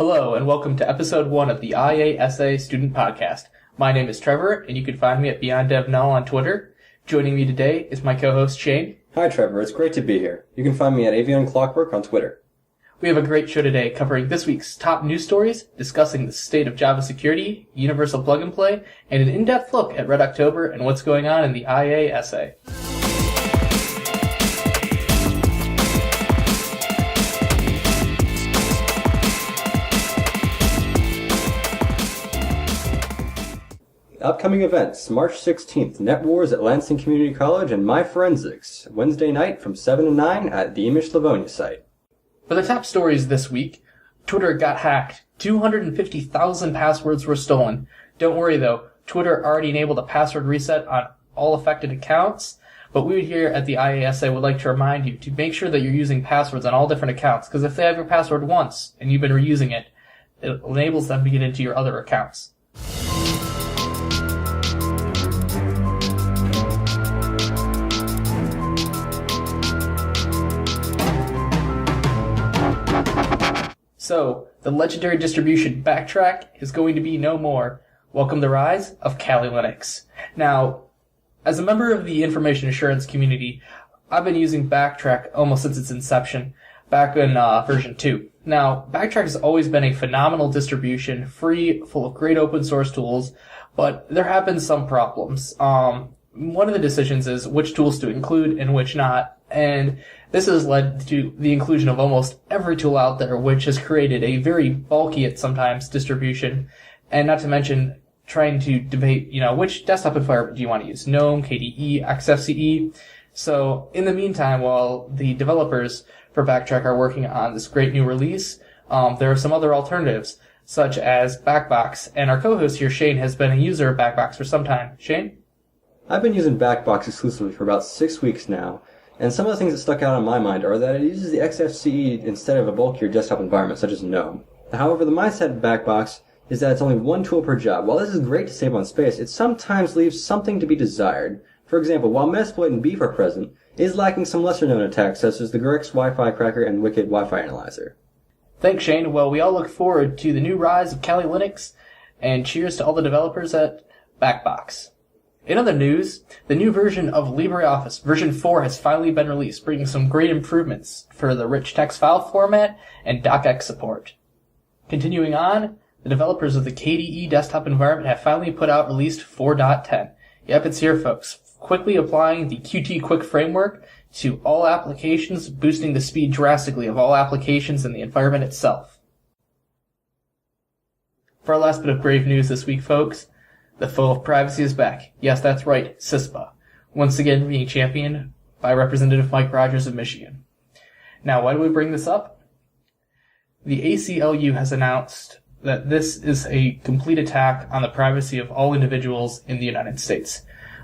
Hello, and welcome to episode 1 of the IASA Student Podcast. My name is Trevor, and you can find me at BeyondDevNull on Twitter. Joining me today is my co-host Shane. Hi Trevor, it's great to be here. You can find me at Avion Clockwork on Twitter. We have a great show today covering this week's top news stories, discussing the state of Java security, universal plug-and-play, and an in-depth look at Red October and what's going on in the IASA. Upcoming events, March 16th, Net Wars at Lansing Community College and Mi4n6 Wednesday night from 7 to 9 at the Emich Livonia Site. For the top stories this week, Twitter got hacked. 250,000 passwords were stolen. Don't worry though, Twitter already enabled a password reset on all affected accounts, but we here at the IASA would like to remind you to make sure that you're using passwords on all different accounts, because if they have your password once and you've been reusing it, it enables them to get into your other accounts. So, the legendary distribution Backtrack is going to be no more. Welcome the rise of Kali Linux. Now, as a member of the information assurance community, I've been using Backtrack almost since its inception, back in version 2. Now, Backtrack has always been a phenomenal distribution, free, full of great open source tools, but there have been some problems. One of the decisions is which tools to include and which not, and this has led to the inclusion of almost every tool out there, which has created a very bulky at sometimes distribution, and not to mention trying to debate, which desktop environment do you want to use? GNOME, KDE, XFCE. So, in the meantime, while the developers for Backtrack are working on this great new release, there are some other alternatives, such as Backbox, and our co-host here, Shane, has been a user of Backbox for some time. Shane? I've been using Backbox exclusively for about 6 weeks now, and some of the things that stuck out in my mind are that it uses the XFCE instead of a bulkier desktop environment such as GNOME. However, the mindset of Backbox is that it's only one tool per job. While this is great to save on space, it sometimes leaves something to be desired. For example, while Metasploit and Beef are present, it is lacking some lesser-known attacks such as the Grex Wi-Fi Cracker and Wicked Wi-Fi Analyzer. Thanks, Shane. Well, we all look forward to the new rise of Kali Linux, and cheers to all the developers at Backbox. In other news, the new version of Libre Office, version 4, has finally been released, bringing some great improvements for the rich text file format and DocX support. Continuing on, the developers of the KDE desktop environment have finally put out released 4.10. Yep, it's here, folks. Quickly applying the Qt Quick framework to all applications, boosting the speed drastically of all applications in the environment itself. For our last bit of grave news this week, folks, the foe of privacy is back. Yes, that's right, CISPA. Once again being championed by Representative Mike Rogers of Michigan. Now, why do we bring this up? The ACLU has announced that this is a complete attack on the privacy of all individuals in the United States.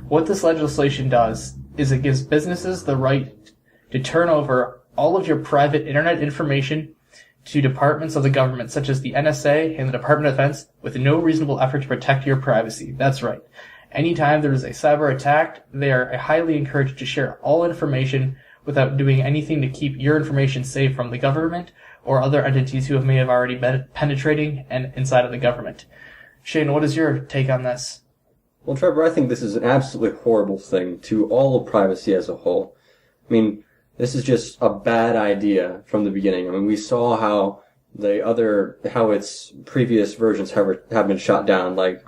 What this legislation does is it gives businesses the right to turn over all of your private internet information to departments of the government, such as the NSA and the Department of Defense, with no reasonable effort to protect your privacy. That's right. Anytime there is a cyber attack, they are highly encouraged to share all information without doing anything to keep your information safe from the government or other entities who may have already been penetrating and inside of the government. Shane, what is your take on this? Well, Trevor, I think this is an absolutely horrible thing to all of privacy as a whole. I mean, this is just a bad idea from the beginning. I mean, we saw how its previous versions have been shot down, like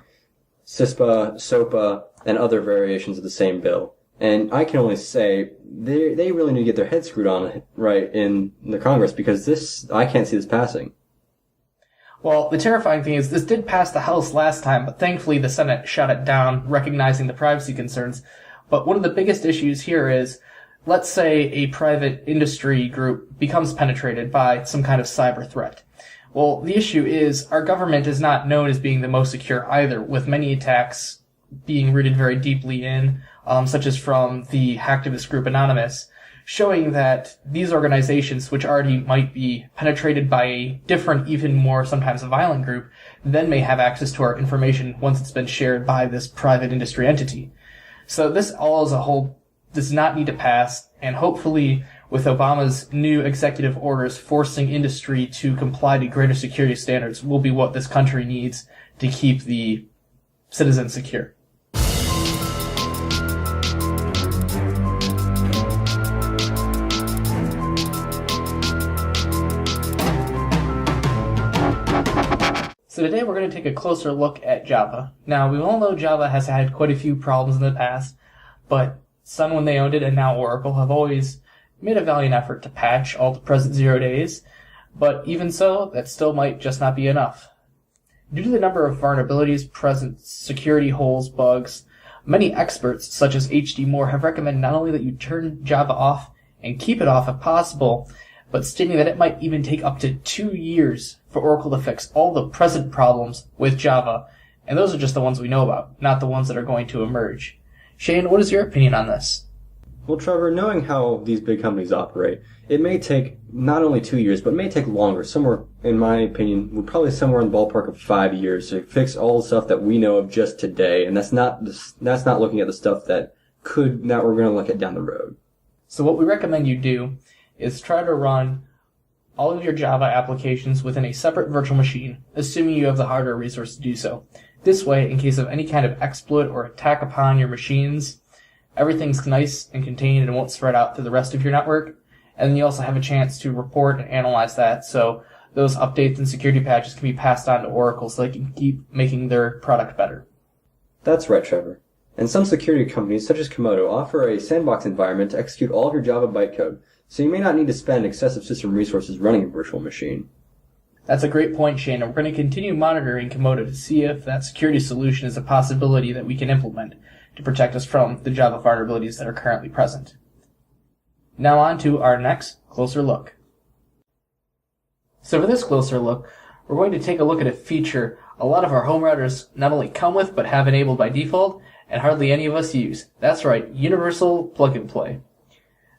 CISPA, SOPA, and other variations of the same bill. And I can only say they really need to get their heads screwed on right in the Congress, because I can't see this passing. Well, the terrifying thing is this did pass the House last time, but thankfully the Senate shot it down, recognizing the privacy concerns. But one of the biggest issues here is, let's say a private industry group becomes penetrated by some kind of cyber threat. Well, the issue is our government is not known as being the most secure either, with many attacks being rooted very deeply in, such as from the hacktivist group Anonymous, showing that these organizations, which already might be penetrated by a different, even more sometimes violent group, then may have access to our information once it's been shared by this private industry entity. So this all as a whole does not need to pass, and hopefully with Obama's new executive orders forcing industry to comply to greater security standards, will be what this country needs to keep the citizens secure. So today we're going to take a closer look at Java. Now, we all know Java has had quite a few problems in the past, but Sun, when they owned it, and now Oracle, have always made a valiant effort to patch all the present 0 days, but even so, that still might just not be enough. Due to the number of vulnerabilities, present security holes, bugs, many experts, such as H.D. Moore, have recommended not only that you turn Java off and keep it off if possible, but stating that it might even take up to 2 years for Oracle to fix all the present problems with Java, and those are just the ones we know about, not the ones that are going to emerge. Shane, what is your opinion on this? Well, Trevor, knowing how these big companies operate, it may take not only 2 years, but it may take longer. Somewhere, in my opinion, we're probably somewhere in the ballpark of 5 years to fix all the stuff that we know of just today, and that's not looking at the stuff that we're going to look at down the road. So what we recommend you do is try to run all of your Java applications within a separate virtual machine, assuming you have the hardware resource to do so. This way, in case of any kind of exploit or attack upon your machines, everything's nice and contained and won't spread out to the rest of your network. And then you also have a chance to report and analyze that, so those updates and security patches can be passed on to Oracle so they can keep making their product better. That's right, Trevor. And some security companies, such as Komodo, offer a sandbox environment to execute all of your Java bytecode, so you may not need to spend excessive system resources running a virtual machine. That's a great point, Shane, and we're going to continue monitoring Komodo to see if that security solution is a possibility that we can implement to protect us from the Java vulnerabilities that are currently present. Now on to our next closer look. So for this closer look, we're going to take a look at a feature a lot of our home routers not only come with, but have enabled by default, and hardly any of us use. That's right, universal plug and play.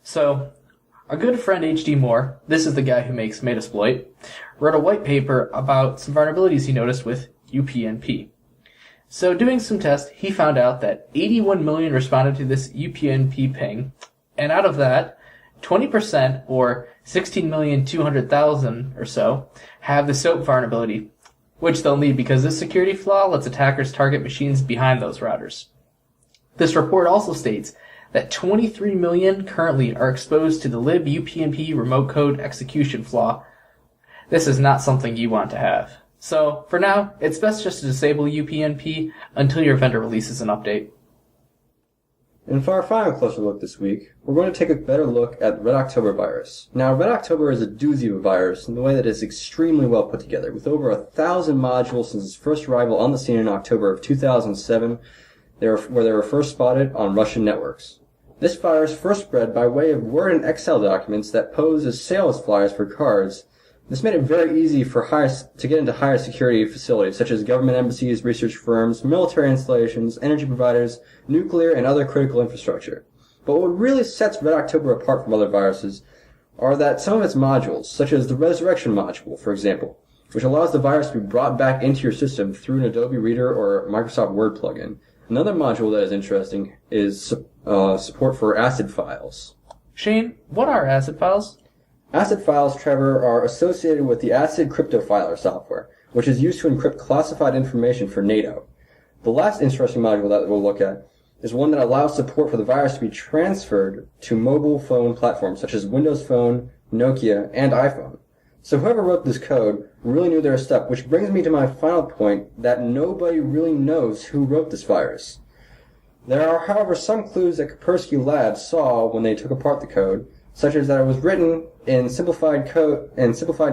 So, our good friend H.D. Moore, this is the guy who makes Metasploit, wrote a white paper about some vulnerabilities he noticed with UPnP. So doing some tests, he found out that 81 million responded to this UPnP ping, and out of that, 20%, or 16,200,000 or so, have the SOAP vulnerability, which they'll need because this security flaw lets attackers target machines behind those routers. This report also states that 23 million currently are exposed to the libupnp remote code execution flaw. This is not something you want to have. So, for now, it's best just to disable UPnP until your vendor releases an update. And for our final closer look this week, we're going to take a better look at Red October virus. Now, Red October is a doozy of a virus in the way that it's extremely well put together, with over 1,000 modules since its first arrival on the scene in October of 2007, where they were first spotted on Russian networks. This virus first spread by way of Word and Excel documents that pose as sales flyers for cards. This made it very easy to get into higher security facilities, such as government embassies, research firms, military installations, energy providers, nuclear, and other critical infrastructure. But what really sets Red October apart from other viruses are that some of its modules, such as the Resurrection module, for example, which allows the virus to be brought back into your system through an Adobe Reader or Microsoft Word plugin. Another module that is interesting is support for ACID files. Shane, what are ACID files? ACID files, Trevor, are associated with the ACID cryptofiler software, which is used to encrypt classified information for NATO. The last interesting module that we'll look at is one that allows support for the virus to be transferred to mobile phone platforms such as Windows Phone, Nokia, and iPhone. So whoever wrote this code really knew their stuff, which brings me to my final point that nobody really knows who wrote this virus. There are, however, some clues that Kaspersky Labs saw when they took apart the code, such as that it was written in simplified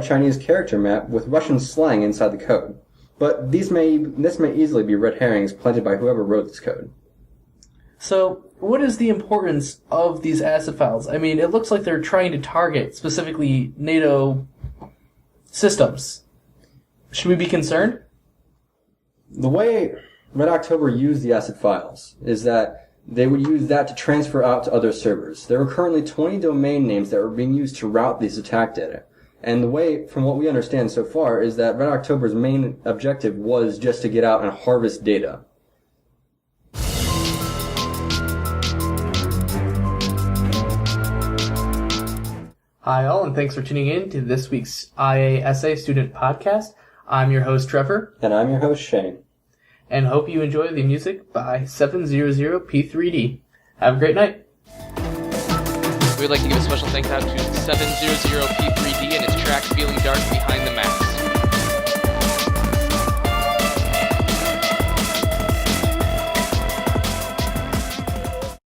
Chinese character map with Russian slang inside the code. But this may easily be red herrings planted by whoever wrote this code. So, what is the importance of these ACID files? I mean, it looks like they're trying to target specifically NATO systems. Should we be concerned? The way Red October used the ACID files is that they would use that to transfer out to other servers. There were currently 20 domain names that were being used to route these attack data. And the way, from what we understand so far, is that Red October's main objective was just to get out and harvest data. Hi all, and thanks for tuning in to this week's IASA Student Podcast. I'm your host, Trevor. And I'm your host, Shane. And hope you enjoy the music by 700P3D. Have a great night. We'd like to give a special thanks out to 700P3D and its track Feeling Dark Behind the Mask.